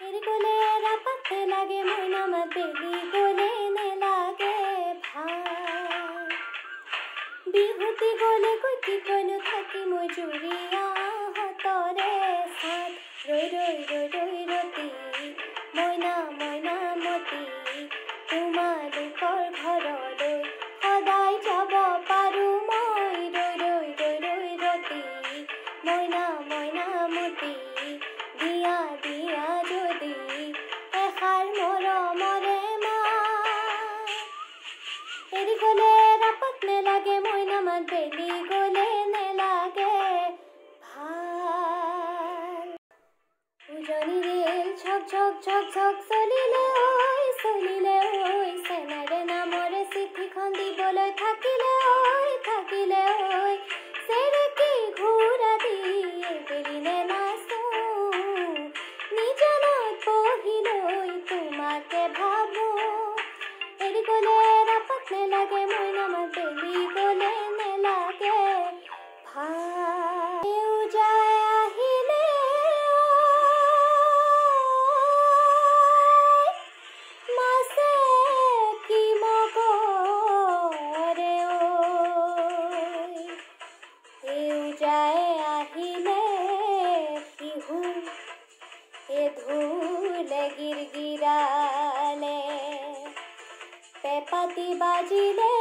এৰি গ'লে ৰাপাতে লাগে মইনা মাত বেলি গ'লে নেলাগে ভাল বিহুতি গ'লে গতি কইনো থাকি মই জুৰিয়া হাতৰে সাত ৰৈ ৰৈ ৰৈ ৰৈ ৰতি মইনা মইনা মতি তোমালোকৰ ঘৰলৈ সদায় যাব পাৰো মই ৰৈ ৰৈ ৰৈ ৰৈ ৰতি মইনা মইনা মতি দিয়া দিয়া যদি এষাৰ মৰমৰে মাত এৰি গ'লে ৰাপাত নেলাগে মইনা মাত বেলি গ'লে নেলাগে ভাল উজনি ৰেল ঝক ঝক ঝক ঝক চলিলে ঐ চেনাৰে নামৰে চিঠিখন দিবলৈ থাকিলে ঐ চেৰেকী ঘূৰা দি এবেলিনে নাচো নিজনত বহিলৈ তোমাকে ভাবো এৰি গ'লে ৰাপাত নেলাগে মইনা মাত বেলি গ'লে নেলাগে ভাল উজাই আহিলে মাছে কি মগৰে উজাই আহিলে শিহু ঢোলে গিৰগিৰালে পেপাতি বাজিলে